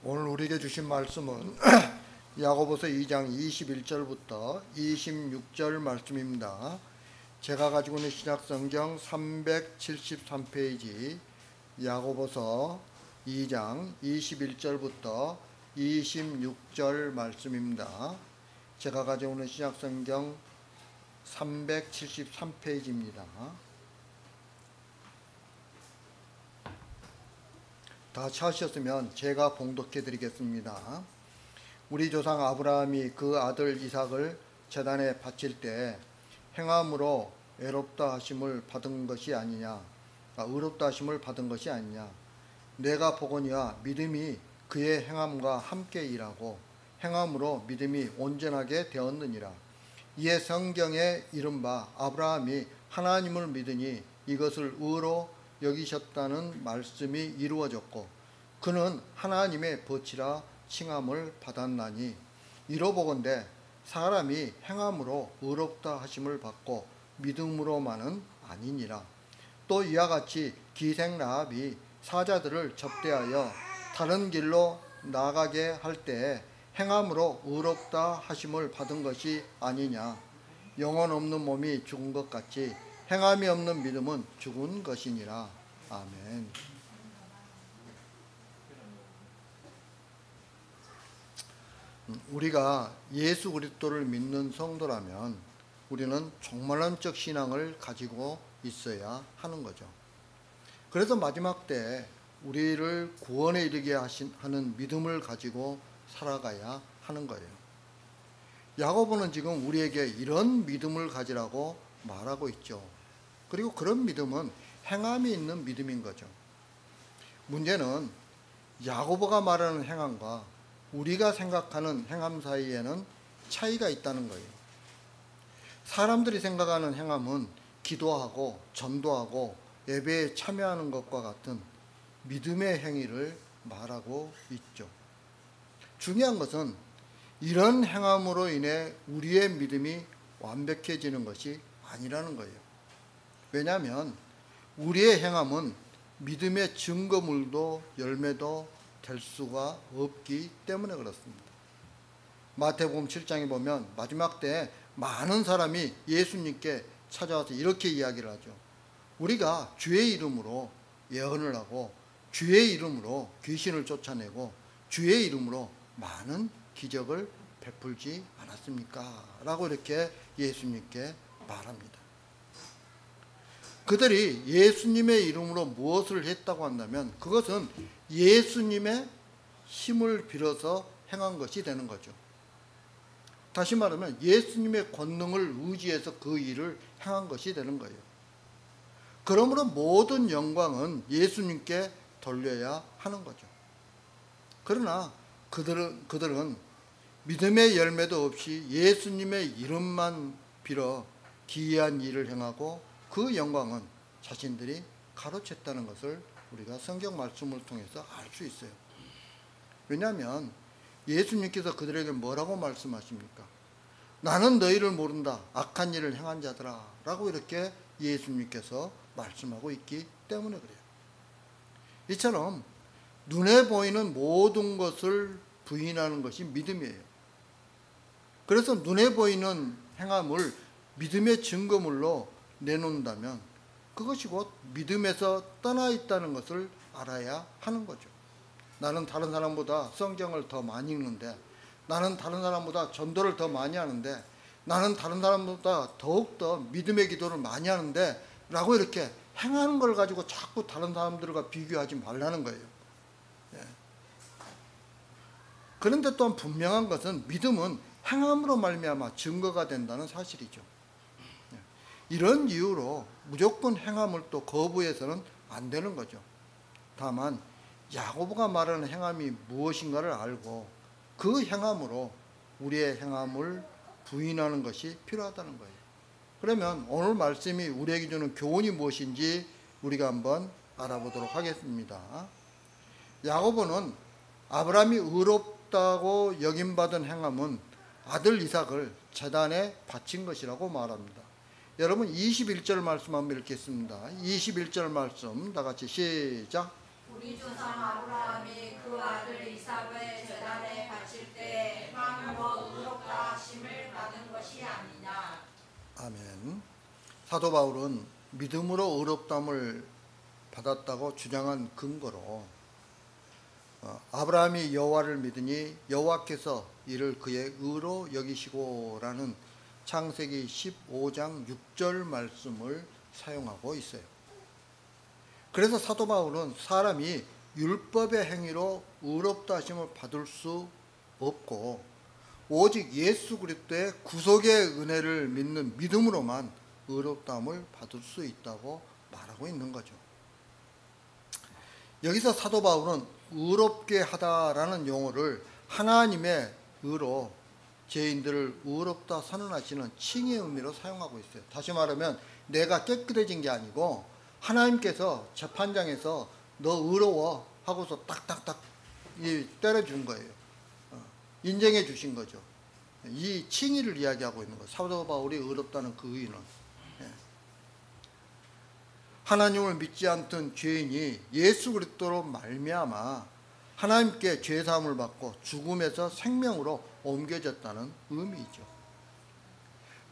오늘 우리에게 주신 말씀은 야고보서 2장 21절부터 26절 말씀입니다. 제가 가지고 있는 신약성경 373페이지 야고보서 2장 21절부터 26절 말씀입니다. 제가 가지고 있는 신약성경 373페이지입니다. 다 찾으셨으면 제가 봉독해 드리겠습니다. 우리 조상 아브라함이 그 아들 이삭을 제단에 바칠 때 행함으로 의롭다 하심을 받은 것이 아니냐, 내가 보거니와 믿음이 그의 행함과 함께 일하고 행함으로 믿음이 온전하게 되었느니라. 이에 성경에 이른바 아브라함이 하나님을 믿으니 이것을 의로 여기셨다는 말씀이 이루어졌고 그는 하나님의 벗이라 칭함을 받았나니 이로보건대 사람이 행함으로 의롭다 하심을 받고 믿음으로만은 아니니라. 또 이와 같이 기생 라합이 사자들을 접대하여 다른 길로 나가게 할 때에 행함으로 의롭다 하심을 받은 것이 아니냐. 영혼 없는 몸이 죽은 것 같이 행함이 없는 믿음은 죽은 것이니라. 아멘. 우리가 예수 그리스도를 믿는 성도라면 우리는 종말론적 신앙을 가지고 있어야 하는 거죠. 그래서 마지막 때 우리를 구원에 이르게 하는 믿음을 가지고 살아가야 하는 거예요. 야고보는 지금 우리에게 이런 믿음을 가지라고 말하고 있죠. 그리고 그런 믿음은 행함이 있는 믿음인 거죠. 문제는 야고보가 말하는 행함과 우리가 생각하는 행함 사이에는 차이가 있다는 거예요. 사람들이 생각하는 행함은 기도하고 전도하고 예배에 참여하는 것과 같은 믿음의 행위를 말하고 있죠. 중요한 것은 이런 행함으로 인해 우리의 믿음이 완벽해지는 것이 아니라는 거예요. 왜냐하면 우리의 행함은 믿음의 증거물도 열매도 될 수가 없기 때문에 그렇습니다. 마태복음 7장에 보면 마지막 때에 많은 사람이 예수님께 찾아와서 이렇게 이야기를 하죠. 우리가 주의 이름으로 예언을 하고 주의 이름으로 귀신을 쫓아내고 주의 이름으로 많은 기적을 베풀지 않았습니까? 라고 이렇게 예수님께 말합니다. 그들이 예수님의 이름으로 무엇을 했다고 한다면 그것은 예수님의 힘을 빌어서 행한 것이 되는 거죠. 다시 말하면 예수님의 권능을 의지해서 그 일을 행한 것이 되는 거예요. 그러므로 모든 영광은 예수님께 돌려야 하는 거죠. 그러나 그들은 믿음의 열매도 없이 예수님의 이름만 빌어 기이한 일을 행하고 그 영광은 자신들이 가로챘다는 것을 우리가 성경 말씀을 통해서 알 수 있어요. 왜냐하면 예수님께서 그들에게 뭐라고 말씀하십니까? 나는 너희를 모른다. 악한 일을 행한 자들아. 라고 이렇게 예수님께서 말씀하고 있기 때문에 그래요. 이처럼 눈에 보이는 모든 것을 부인하는 것이 믿음이에요. 그래서 눈에 보이는 행함을 믿음의 증거물로 내놓는다면 그것이 곧 믿음에서 떠나 있다는 것을 알아야 하는 거죠. 나는 다른 사람보다 성경을 더 많이 읽는데, 나는 다른 사람보다 전도를 더 많이 하는데, 나는 다른 사람보다 더욱더 믿음의 기도를 많이 하는데 라고 이렇게 행하는 걸 가지고 자꾸 다른 사람들과 비교하지 말라는 거예요. 예. 그런데 또한 분명한 것은 믿음은 행함으로 말미암아 증거가 된다는 사실이죠. 이런 이유로 무조건 행함을 또 거부해서는 안 되는 거죠. 다만 야고보가 말하는 행함이 무엇인가를 알고 그 행함으로 우리의 행함을 부인하는 것이 필요하다는 거예요. 그러면 오늘 말씀이 우리에게 주는 교훈이 무엇인지 우리가 한번 알아보도록 하겠습니다. 야고보는 아브라함이 의롭다고 여김받은 행함은 아들 이삭을 제단에 바친 것이라고 말합니다. 여러분 21절 말씀 한번 읽겠습니다. 21절 말씀 다 같이 시작. 우리 조상 아브라함이 그 아들 이삭을 제단에 바칠 때 행함으로 의롭다 하심을 받은 것이 아니냐. 아멘. 사도 바울은 믿음으로 의롭다함을 받았다고 주장한 근거로 아브라함이 여호와를 믿으니 여호와께서 이를 그의 의로 여기시고라는 창세기 15장 6절 말씀을 사용하고 있어요. 그래서 사도 바울은 사람이 율법의 행위로 의롭다 하심을 받을 수 없고 오직 예수 그리스도의 구속의 은혜를 믿는 믿음으로만 의롭다함을 받을 수 있다고 말하고 있는 거죠. 여기서 사도 바울은 의롭게 하다라는 용어를 하나님의 의로 죄인들을 의롭다 선언하시는 칭의 의미로 사용하고 있어요. 다시 말하면 내가 깨끗해진 게 아니고 하나님께서 재판장에서 너 의로워 하고서 딱딱딱 때려준 거예요. 인정해 주신 거죠. 이 칭의를 이야기하고 있는 거예요. 사도 바울이 의롭다는 그 의의는. 하나님을 믿지 않던 죄인이 예수 그리스도로 말미암아 하나님께 죄 사함을 받고 죽음에서 생명으로 옮겨졌다는 의미이죠.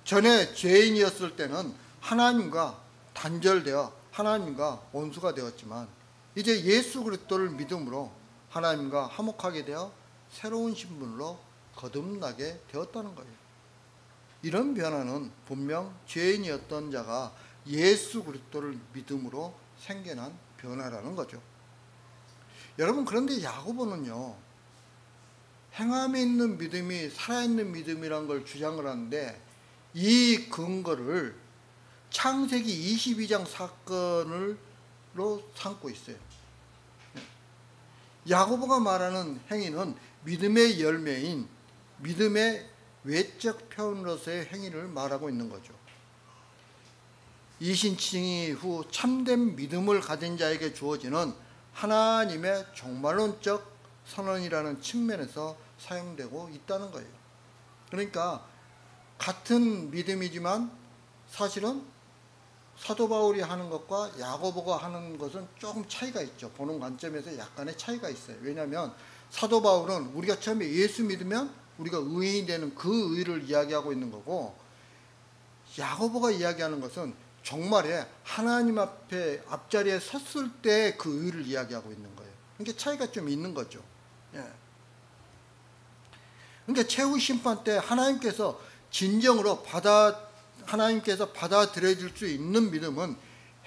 전에 죄인이었을 때는 하나님과 단절되어 하나님과 원수가 되었지만 이제 예수 그리스도를 믿음으로 하나님과 화목하게 되어 새로운 신분으로 거듭나게 되었다는 거예요. 이런 변화는 분명 죄인이었던 자가 예수 그리스도를 믿음으로 생겨난 변화라는 거죠. 여러분, 그런데 야고보는요, 행함에 있는 믿음이 살아있는 믿음이라는 걸 주장을 하는데 이 근거를 창세기 22장 사건으로 삼고 있어요. 야고보가 말하는 행위는 믿음의 열매인 믿음의 외적 표현으로서의 행위를 말하고 있는 거죠. 이신칭의 후 참된 믿음을 가진 자에게 주어지는 하나님의 종말론적 선언이라는 측면에서 사용되고 있다는 거예요. 그러니까 같은 믿음이지만 사실은 사도 바울이 하는 것과 야고보가 하는 것은 조금 차이가 있죠. 보는 관점에서 약간의 차이가 있어요. 왜냐하면 사도 바울은 우리가 처음에 예수 믿으면 우리가 의인이 되는 그 의를 이야기하고 있는 거고, 야고보가 이야기하는 것은 정말에 하나님 앞에 앞자리에 섰을 때 그 의를 이야기하고 있는 거예요. 그러니까 차이가 좀 있는 거죠. 그러니까 최후 심판 때 하나님께서 진정으로 하나님께서 받아들여질 수 있는 믿음은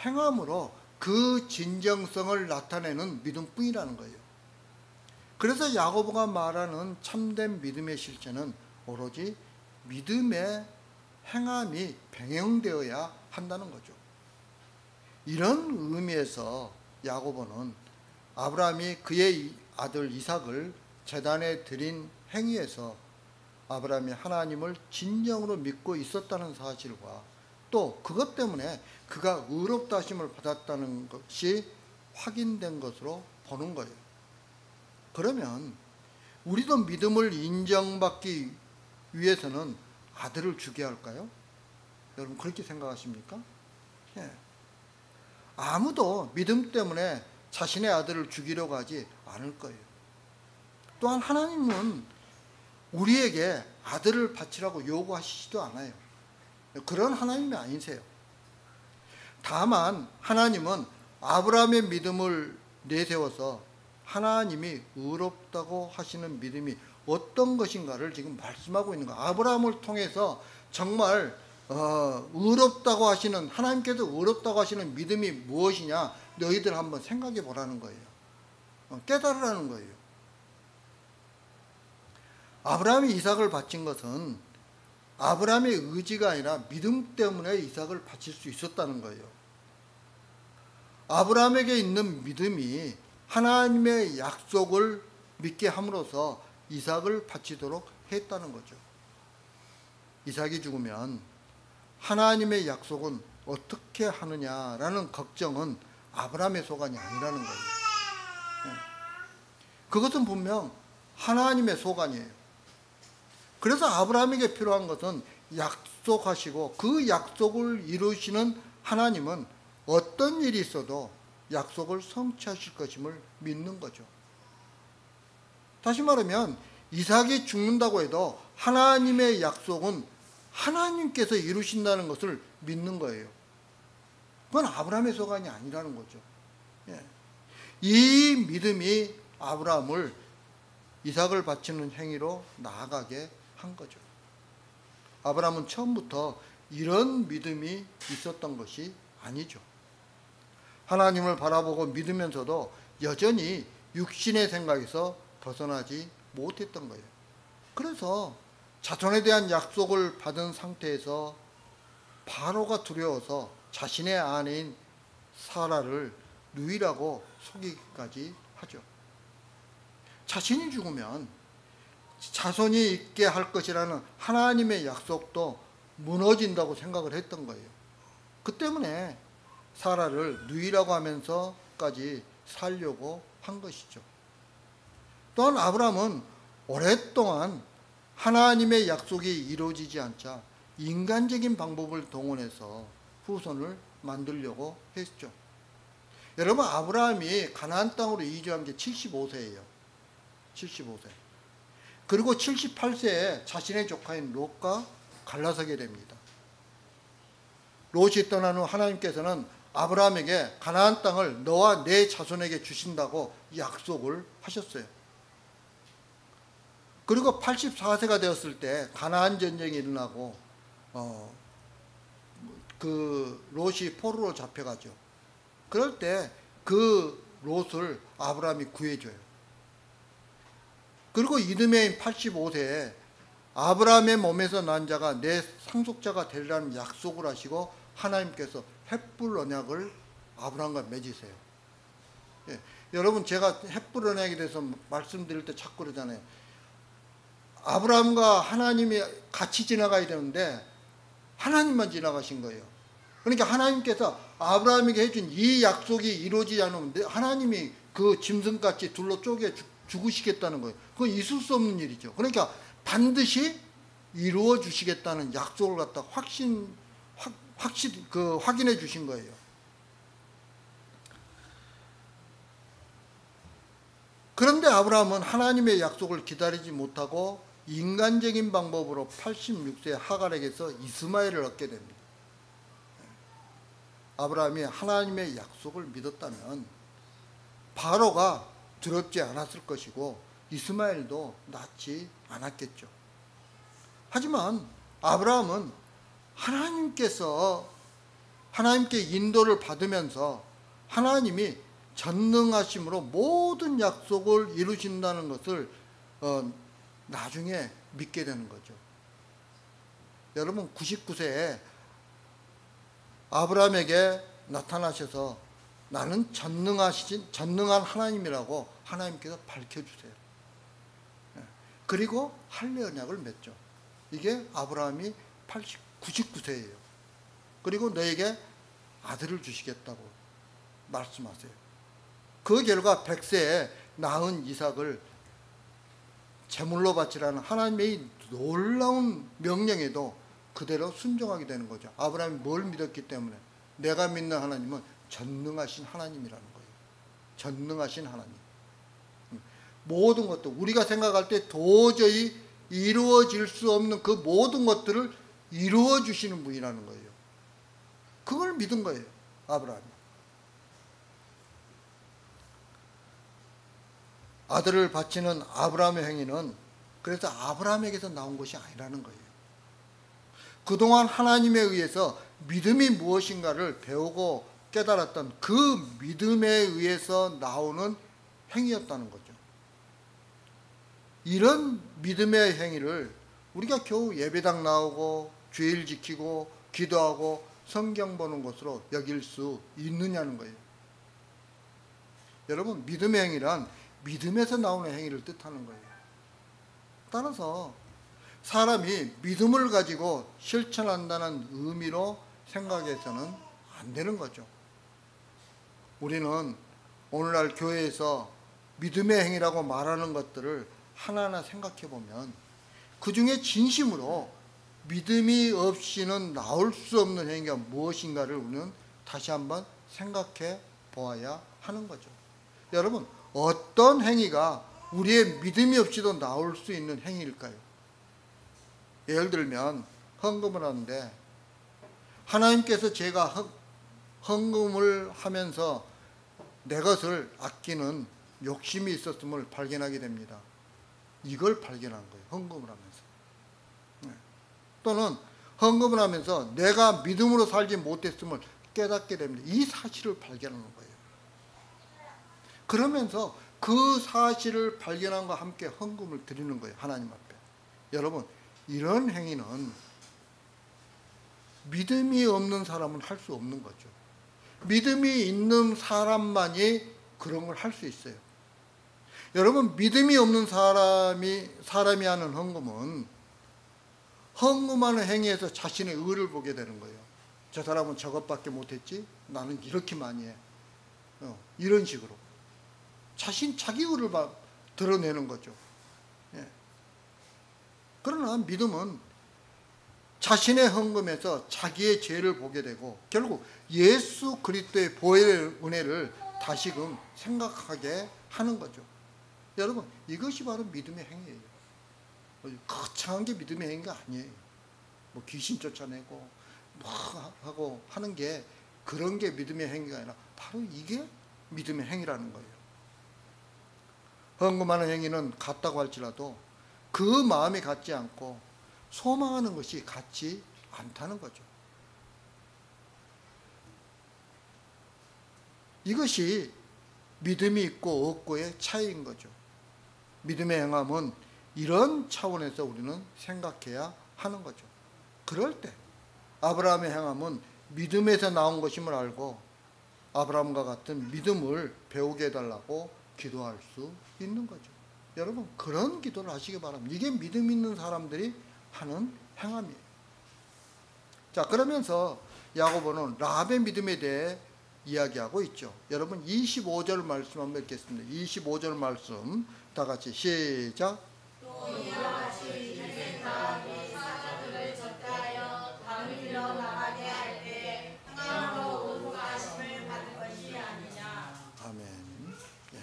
행함으로 그 진정성을 나타내는 믿음뿐이라는 거예요. 그래서 야고보가 말하는 참된 믿음의 실체는 오로지 믿음의 행함이 병행되어야 한다는 거죠. 이런 의미에서 야고보는 아브라함이 그의 아들 이삭을 제단에 드린 행위에서 아브라함이 하나님을 진정으로 믿고 있었다는 사실과 또 그것 때문에 그가 의롭다 하심을 받았다는 것이 확인된 것으로 보는 거예요. 그러면 우리도 믿음을 인정받기 위해서는 아들을 주게 할까요? 여러분 그렇게 생각하십니까? 아무도 믿음 때문에 자신의 아들을 죽이려고 하지 않을 거예요. 또한 하나님은 우리에게 아들을 바치라고 요구하시지도 않아요. 그런 하나님이 아니세요. 다만 하나님은 아브라함의 믿음을 내세워서 하나님이 의롭다고 하시는 믿음이 어떤 것인가를 지금 말씀하고 있는 거예요. 아브라함을 통해서 정말 의롭다고 하시는, 하나님께서 의롭다고 하시는 믿음이 무엇이냐 너희들 한번 생각해 보라는 거예요. 깨달으라는 거예요. 아브라함이 이삭을 바친 것은 아브라함의 의지가 아니라 믿음 때문에 이삭을 바칠 수 있었다는 거예요. 아브라함에게 있는 믿음이 하나님의 약속을 믿게 함으로써 이삭을 바치도록 했다는 거죠. 이삭이 죽으면 하나님의 약속은 어떻게 하느냐라는 걱정은 아브라함의 소관이 아니라는 거예요. 그것은 분명 하나님의 소관이에요. 그래서 아브라함에게 필요한 것은 약속하시고 그 약속을 이루시는 하나님은 어떤 일이 있어도 약속을 성취하실 것임을 믿는 거죠. 다시 말하면 이삭이 죽는다고 해도 하나님의 약속은 하나님께서 이루신다는 것을 믿는 거예요. 그건 아브라함의 소관이 아니라는 거죠. 예. 이 믿음이 아브라함을 이삭을 바치는 행위로 나아가게 한 거죠. 아브라함은 처음부터 이런 믿음이 있었던 것이 아니죠. 하나님을 바라보고 믿으면서도 여전히 육신의 생각에서 벗어나지 못했던 거예요. 그래서 자손에 대한 약속을 받은 상태에서 바로가 두려워서 자신의 아내인 사라를 누이라고 속이기까지 하죠. 자신이 죽으면 자손이 있게 할 것이라는 하나님의 약속도 무너진다고 생각을 했던 거예요. 그 때문에 사라를 누이라고 하면서까지 살려고 한 것이죠. 또한 아브라함은 오랫동안 하나님의 약속이 이루어지지 않자 인간적인 방법을 동원해서 후손을 만들려고 했죠. 여러분, 아브라함이 가나안 땅으로 이주한 게 75세예요. 75세. 그리고 78세에 자신의 조카인 롯과 갈라서게 됩니다. 롯이 떠난 후 하나님께서는 아브라함에게 가나안 땅을 너와 내 자손에게 주신다고 약속을 하셨어요. 그리고 84세가 되었을 때 가나안 전쟁이 일어나고 그 롯이 포로로 잡혀가죠. 그럴 때 그 롯을 아브라함이 구해줘요. 그리고 이듬해인 85세에 아브라함의 몸에서 난 자가 내 상속자가 되리라는 약속을 하시고 하나님께서 헷불 언약을 아브라함과 맺으세요. 예, 여러분, 제가 헷불 언약에 대해서 말씀드릴 때 자꾸 그러잖아요. 아브라함과 하나님이 같이 지나가야 되는데 하나님만 지나가신 거예요. 그러니까 하나님께서 아브라함에게 해준 이 약속이 이루어지지 않으면 하나님이 그 짐승같이 둘로 쪼개 죽으시겠다는 거예요. 그건 있을 수 없는 일이죠. 그러니까 반드시 이루어 주시겠다는 약속을 갖다 확인해 주신 거예요. 그런데 아브라함은 하나님의 약속을 기다리지 못하고 인간적인 방법으로 86세 하갈에게서 이스마엘을 얻게 됩니다. 아브라함이 하나님의 약속을 믿었다면 바로가 두렵지 않았을 것이고 이스마엘도 낳지 않았겠죠. 하지만 아브라함은 하나님께 인도를 받으면서 하나님이 전능하심으로 모든 약속을 이루신다는 것을 나중에 믿게 되는 거죠. 여러분, 99세에 아브라함에게 나타나셔서 나는 전능한 하나님이라고 하나님께서 밝혀주세요. 그리고 할례 언약을 맺죠. 이게 아브라함이 99세예요. 그리고 너에게 아들을 주시겠다고 말씀하세요. 그 결과 100세에 낳은 이삭을 제물로 바치라는 하나님의 놀라운 명령에도 그대로 순종하게 되는 거죠. 아브라함이 뭘 믿었기 때문에? 내가 믿는 하나님은 전능하신 하나님이라는 거예요. 전능하신 하나님. 모든 것도 우리가 생각할 때 도저히 이루어질 수 없는 그 모든 것들을 이루어 주시는 분이라는 거예요. 그걸 믿은 거예요, 아브라함이. 아들을 바치는 아브라함의 행위는 그래서 아브라함에게서 나온 것이 아니라는 거예요. 그동안 하나님에 의해서 믿음이 무엇인가를 배우고 깨달았던 그 믿음에 의해서 나오는 행위였다는 거죠. 이런 믿음의 행위를 우리가 겨우 예배당 나오고 주일 지키고 기도하고 성경 보는 것으로 여길 수 있느냐는 거예요. 여러분, 믿음의 행위란 믿음에서 나오는 행위를 뜻하는 거예요. 따라서 사람이 믿음을 가지고 실천한다는 의미로 생각해서는 안 되는 거죠. 우리는 오늘날 교회에서 믿음의 행위라고 말하는 것들을 하나하나 생각해 보면 그 중에 진심으로 믿음이 없이는 나올 수 없는 행위가 무엇인가를 우리는 다시 한번 생각해 보아야 하는 거죠. 여러분, 어떤 행위가 우리의 믿음이 없이도 나올 수 있는 행위일까요? 예를 들면 헌금을 하는데 하나님께서 제가 헌금을 하면서 내 것을 아끼는 욕심이 있었음을 발견하게 됩니다. 이걸 발견한 거예요. 헌금을 하면서. 또는 헌금을 하면서 내가 믿음으로 살지 못했음을 깨닫게 됩니다. 이 사실을 발견하는 거예요. 그러면서 그 사실을 발견함과 함께 헌금을 드리는 거예요. 하나님 앞에. 여러분, 이런 행위는 믿음이 없는 사람은 할 수 없는 거죠. 믿음이 있는 사람만이 그런 걸 할 수 있어요. 여러분, 믿음이 없는 사람이 하는 헌금은 헌금하는 행위에서 자신의 의를 보게 되는 거예요. 저 사람은 저것밖에 못했지? 나는 이렇게 많이 해. 이런 식으로. 자기 의를 드러내는 거죠. 예. 그러나 믿음은 자신의 헌금에서 자기의 죄를 보게 되고 결국 예수 그리스도의 보혈의 은혜를 다시금 생각하게 하는 거죠. 여러분, 이것이 바로 믿음의 행위예요. 거창한 게 믿음의 행위가 아니에요. 뭐 귀신 쫓아내고 뭐 하고 하는 게 그런 게 믿음의 행위가 아니라 바로 이게 믿음의 행위라는 거예요. 헌금하는 행위는 같다고 할지라도 그 마음이 같지 않고 소망하는 것이 같지 않다는 거죠. 이것이 믿음이 있고 없고의 차이인 거죠. 믿음의 행함은 이런 차원에서 우리는 생각해야 하는 거죠. 그럴 때 아브라함의 행함은 믿음에서 나온 것임을 알고 아브라함과 같은 믿음을 배우게 해달라고 기도할 수 있는 거죠. 여러분, 그런 기도를 하시기 바랍니다. 이게 믿음 있는 사람들이 하는 행함이에요. 자, 그러면서 야고보는 라합의 믿음에 대해 이야기하고 있죠. 여러분, 25절 말씀 한번 읽겠습니다. 25절 말씀 다 같이 시작. 또 이와 같이 이제 라합이 사자들을 젖가하여 담을 일러 나가게 할 때 행함으로 의복하심을 받은 것이 아니냐. 아멘. 예.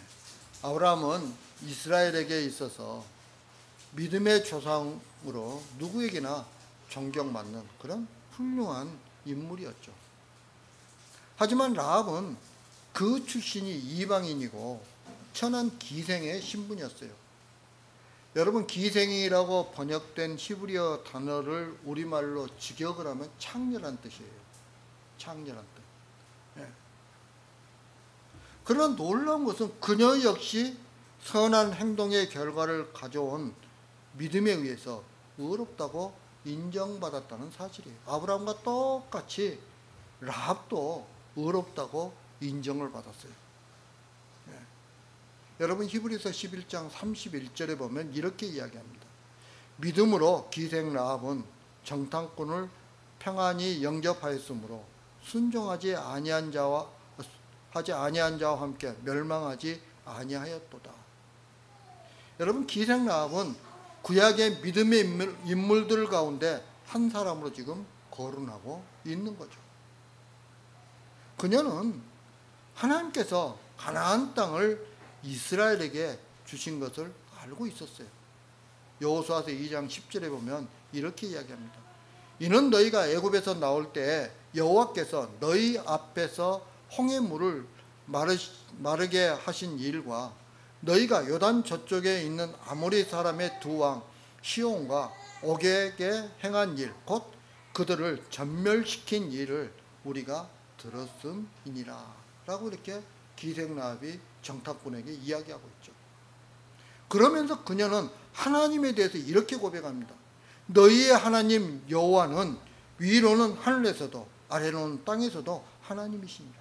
아브라함은 이스라엘에게 있어서 믿음의 조상으로 누구에게나 존경받는 그런 훌륭한 인물이었죠. 하지만 라합은 그 출신이 이방인이고 천한 기생의 신분이었어요. 여러분, 기생이라고 번역된 히브리어 단어를 우리말로 직역을 하면 창렬한 뜻이에요. 창렬한 뜻. 예. 그런 놀라운 것은 그녀 역시 선한 행동의 결과를 가져온 믿음에 의해서 의롭다고 인정받았다는 사실이에요. 아브라함과 똑같이 라합도 의롭다고 인정을 받았어요. 예. 여러분, 히브리서 11장 31절에 보면 이렇게 이야기합니다. 믿음으로 기생 라합은 정탐꾼을 평안히 영접하였으므로 순종하지 아니한 자와 함께 멸망하지 아니하였도다. 여러분, 기생 라합은 구약의 믿음의 인물들 가운데 한 사람으로 지금 거론하고 있는 거죠. 그녀는 하나님께서 가나안 땅을 이스라엘에게 주신 것을 알고 있었어요. 여호수아서 2장 10절에 보면 이렇게 이야기합니다. 이는 너희가 애굽에서 나올 때 여호와께서 너희 앞에서 홍해물을 마르게 하신 일과 너희가 요단 저쪽에 있는 아모리 사람의 두 왕 시온과 옥에게 행한 일, 곧 그들을 전멸시킨 일을 우리가 들었음이니라 라고 이렇게 기생 라합이 정탐꾼에게 이야기하고 있죠. 그러면서 그녀는 하나님에 대해서 이렇게 고백합니다. 너희의 하나님 여호와는 위로는 하늘에서도 아래로는 땅에서도 하나님이시니라.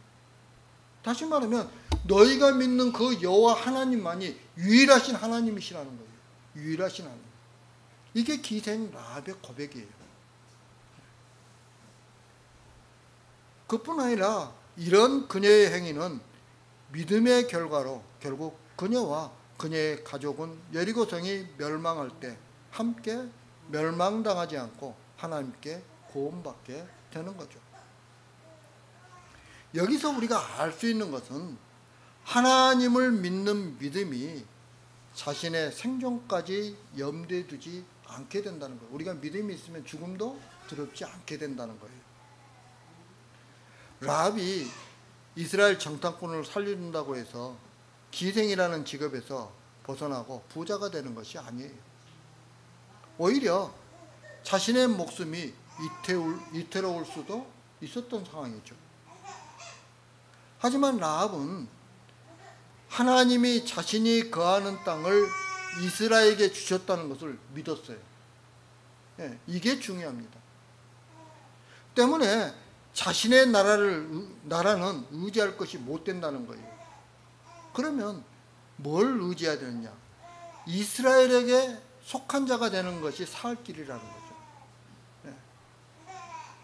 다시 말하면 너희가 믿는 그 여호와 하나님만이 유일하신 하나님이시라는 거예요. 유일하신 하나님. 이게 기생 라합의 고백이에요. 그뿐 아니라 이런 그녀의 행위는 믿음의 결과로 결국 그녀와 그녀의 가족은 여리고성이 멸망할 때 함께 멸망당하지 않고 하나님께 구원받게 되는 거죠. 여기서 우리가 알 수 있는 것은 하나님을 믿는 믿음이 자신의 생존까지 염두에 두지 않게 된다는 거예요. 우리가 믿음이 있으면 죽음도 두렵지 않게 된다는 거예요. 라합이 이스라엘 정탐꾼을 살린다고 해서 기생이라는 직업에서 벗어나고 부자가 되는 것이 아니에요. 오히려 자신의 목숨이 위태로울 수도 있었던 상황이죠. 하지만 라합은 하나님이 자신이 거하는 땅을 이스라엘에게 주셨다는 것을 믿었어요. 이게 중요합니다. 때문에 자신의 나라는 의지할 것이 못 된다는 거예요. 그러면 뭘 의지해야 되느냐? 이스라엘에게 속한 자가 되는 것이 살 길이라는 거죠.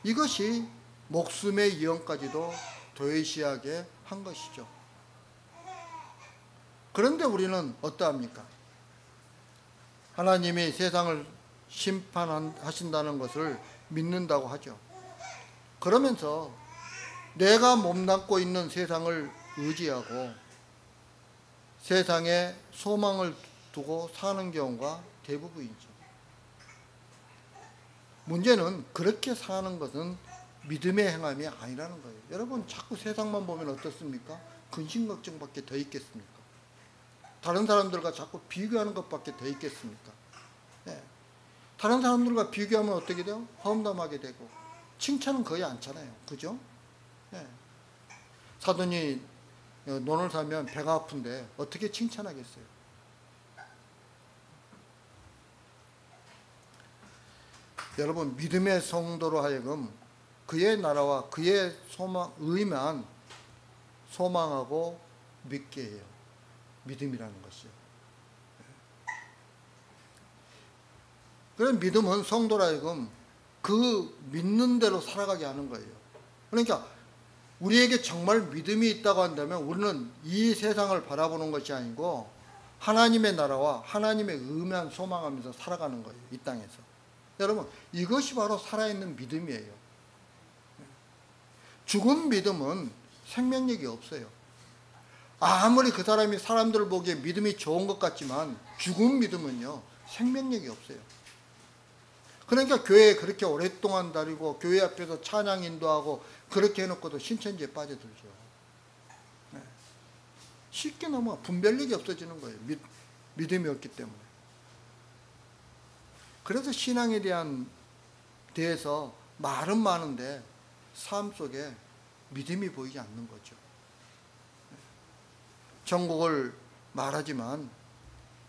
이것이 목숨의 위험까지도 도외시하게 한 것이죠. 그런데 우리는 어떠합니까? 하나님이 세상을 심판하신다는 것을 믿는다고 하죠. 그러면서 내가 몸담고 있는 세상을 의지하고 세상에 소망을 두고 사는 경우가 대부분이죠. 문제는 그렇게 사는 것은 믿음의 행함이 아니라는 거예요. 여러분 자꾸 세상만 보면 어떻습니까? 근심 걱정밖에 더 있겠습니까? 다른 사람들과 자꾸 비교하는 것밖에 더 있겠습니까? 다른 사람들과 비교하면 어떻게 돼요? 험담하게 되고 칭찬은 거의 않잖아요. 그죠? 사돈이 논을 사면 배가 아픈데 어떻게 칭찬하겠어요? 여러분 믿음의 성도로 하여금 그의 나라와 그의 의만 소망하고 믿게 해요. 믿음이라는 것이요. 그런 믿음은 성도로 하여금 그 믿는 대로 살아가게 하는 거예요. 그러니까 우리에게 정말 믿음이 있다고 한다면 우리는 이 세상을 바라보는 것이 아니고 하나님의 나라와 하나님의 의만 소망하면서 살아가는 거예요. 이 땅에서. 여러분 이것이 바로 살아있는 믿음이에요. 죽은 믿음은 생명력이 없어요. 아무리 그 사람이 사람들 보기에 믿음이 좋은 것 같지만 죽은 믿음은요 생명력이 없어요. 그러니까 교회에 그렇게 오랫동안 다니고 교회 앞에서 찬양 인도하고 그렇게 해놓고도 신천지에 빠져들죠. 쉽게 넘어가 분별력이 없어지는 거예요. 믿음이 없기 때문에. 그래서 신앙에 대해서 말은 많은데 삶 속에 믿음이 보이지 않는 거죠. 천국을 말하지만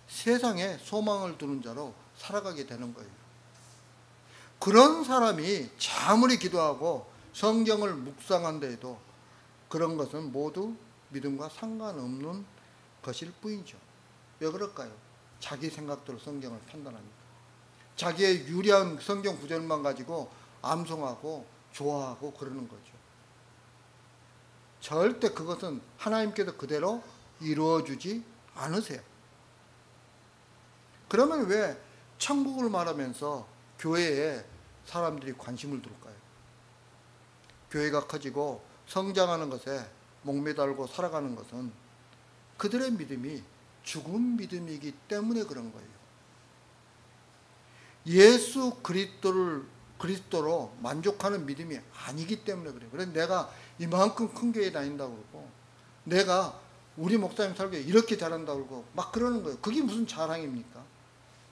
세상에 소망을 두는 자로 살아가게 되는 거예요. 그런 사람이 아무리 기도하고 성경을 묵상한다 해도 그런 것은 모두 믿음과 상관없는 것일 뿐이죠. 왜 그럴까요? 자기 생각대로 성경을 판단하니까. 자기의 유리한 성경 구절만 가지고 암송하고 좋아하고 그러는 거죠. 절대 그것은 하나님께서 그대로 이루어주지 않으세요. 그러면 왜 천국을 말하면서 교회에 사람들이 관심을 둘까요? 교회가 커지고 성장하는 것에 목매달고 살아가는 것은 그들의 믿음이 죽은 믿음이기 때문에 그런 거예요. 예수 그리스도로 만족하는 믿음이 아니기 때문에 그래요. 그래서 내가 이만큼 큰 교회 다닌다고 그러고 내가 우리 목사님 설교 이렇게 잘한다고 그러고 막 그러는 거예요. 그게 무슨 자랑입니까?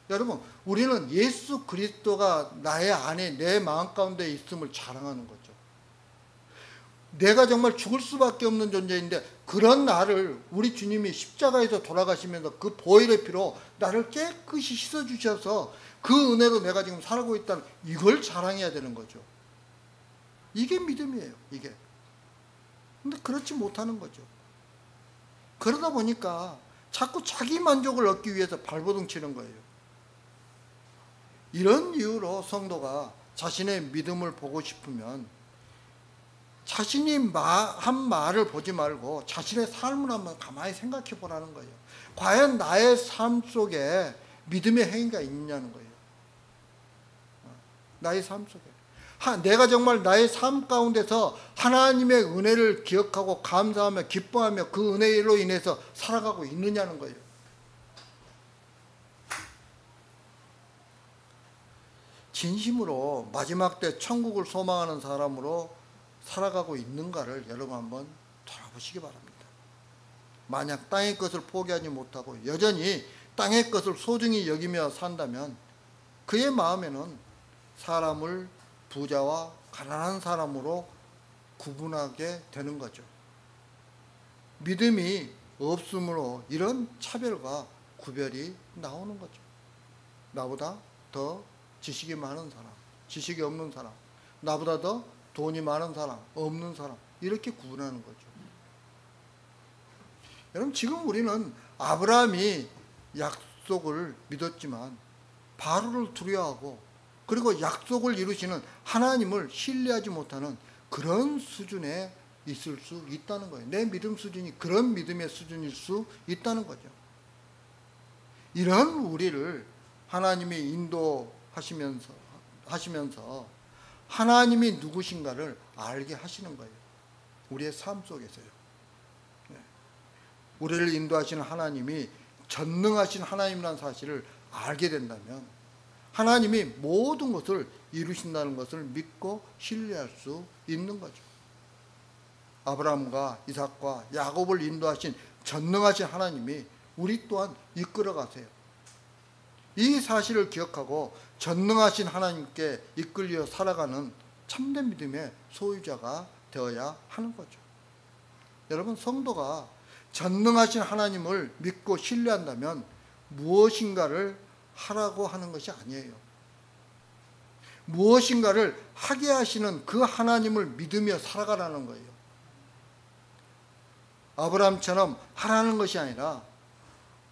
여러분 우리는 예수 그리스도가 나의 안에 내 마음 가운데 있음을 자랑하는 거죠. 내가 정말 죽을 수밖에 없는 존재인데 그런 나를 우리 주님이 십자가에서 돌아가시면서 그 보혈의 피로 나를 깨끗이 씻어주셔서 그 은혜로 내가 지금 살고 있다는 이걸 자랑해야 되는 거죠. 이게 믿음이에요. 이게. 근데 그렇지 못하는 거죠. 그러다 보니까 자꾸 자기 만족을 얻기 위해서 발버둥 치는 거예요. 이런 이유로 성도가 자신의 믿음을 보고 싶으면 자신이 한 말을 보지 말고 자신의 삶을 한번 가만히 생각해 보라는 거예요. 과연 나의 삶 속에 믿음의 행위가 있냐는 거예요. 나의 삶 속에. 내가 정말 나의 삶 가운데서 하나님의 은혜를 기억하고 감사하며 기뻐하며 그 은혜로 인해서 살아가고 있느냐는 거예요. 진심으로 마지막 때 천국을 소망하는 사람으로 살아가고 있는가를 여러분 한번 돌아보시기 바랍니다. 만약 땅의 것을 포기하지 못하고 여전히 땅의 것을 소중히 여기며 산다면 그의 마음에는 사람을 부자와 가난한 사람으로 구분하게 되는 거죠. 믿음이 없으므로 이런 차별과 구별이 나오는 거죠. 나보다 더 지식이 많은 사람, 지식이 없는 사람, 나보다 더 돈이 많은 사람, 없는 사람, 이렇게 구분하는 거죠. 여러분, 지금 우리는 아브라함이 약속을 믿었지만 바로를 두려워하고 그리고 약속을 이루시는 하나님을 신뢰하지 못하는 그런 수준에 있을 수 있다는 거예요. 내 믿음 수준이 그런 믿음의 수준일 수 있다는 거죠. 이런 우리를 하나님이 인도하시면서 하나님이 누구신가를 알게 하시는 거예요. 우리의 삶 속에서요. 우리를 인도하시는 하나님이 전능하신 하나님이라는 사실을 알게 된다면 하나님이 모든 것을 이루신다는 것을 믿고 신뢰할 수 있는 거죠. 아브라함과 이삭과 야곱을 인도하신 전능하신 하나님이 우리 또한 이끌어 가세요. 이 사실을 기억하고 전능하신 하나님께 이끌려 살아가는 참된 믿음의 소유자가 되어야 하는 거죠. 여러분, 성도가 전능하신 하나님을 믿고 신뢰한다면 무엇인가를 하라고 하는 것이 아니에요. 무엇인가를 하게 하시는 그 하나님을 믿으며 살아가라는 거예요. 아브라함처럼 하라는 것이 아니라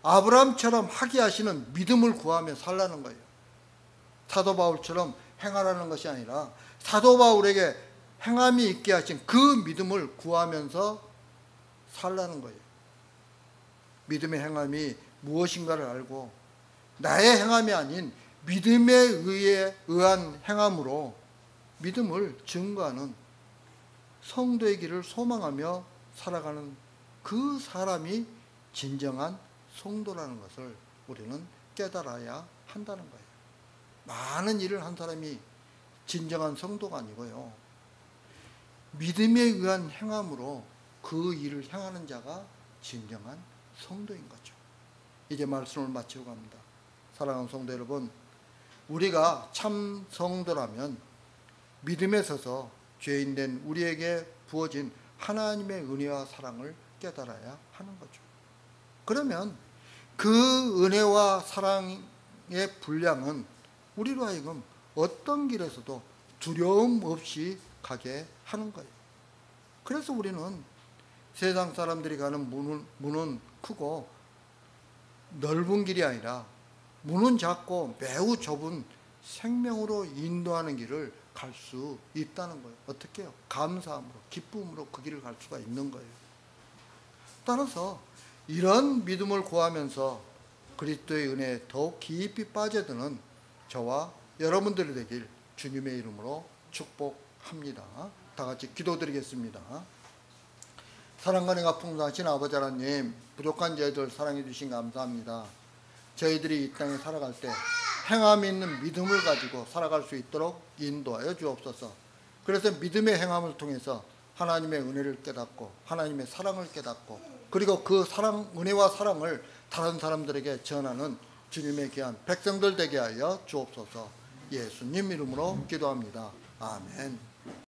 아브라함처럼 하게 하시는 믿음을 구하며 살라는 거예요. 사도 바울처럼 행하라는 것이 아니라 사도 바울에게 행함이 있게 하신 그 믿음을 구하면서 살라는 거예요. 믿음의 행함이 무엇인가를 알고 나의 행함이 아닌 믿음에 의한 행함으로 믿음을 증거하는 성도의 길을 소망하며 살아가는 그 사람이 진정한 성도라는 것을 우리는 깨달아야 한다는 거예요. 많은 일을 한 사람이 진정한 성도가 아니고요. 믿음에 의한 행함으로 그 일을 행하는 자가 진정한 성도인 거죠. 이제 말씀을 마치고 갑니다. 사랑하는 성도 여러분, 우리가 참 성도라면 믿음에 서서 죄인된 우리에게 부어진 하나님의 은혜와 사랑을 깨달아야 하는 거죠. 그러면 그 은혜와 사랑의 분량은 우리로 하여금 어떤 길에서도 두려움 없이 가게 하는 거예요. 그래서 우리는 세상 사람들이 가는 문은 크고 넓은 길이 아니라 문은 작고 매우 좁은 생명으로 인도하는 길을 갈 수 있다는 거예요. 어떻게 해요? 감사함으로, 기쁨으로 그 길을 갈 수가 있는 거예요. 따라서 이런 믿음을 구하면서 그리스도의 은혜에 더욱 깊이 빠져드는 저와 여러분들이 되길 주님의 이름으로 축복합니다. 다 같이 기도드리겠습니다. 사랑과 은혜가 풍성하신 아버지 하나님, 부족한 저희들 사랑해 주신 감사합니다. 저희들이 이 땅에 살아갈 때 행함 있는 믿음을 가지고 살아갈 수 있도록 인도하여 주옵소서. 그래서 믿음의 행함을 통해서 하나님의 은혜를 깨닫고 하나님의 사랑을 깨닫고 그리고 그 사랑, 은혜와 사랑을 다른 사람들에게 전하는 주님의 귀한 백성들 되게 하여 주옵소서. 예수님 이름으로 기도합니다. 아멘.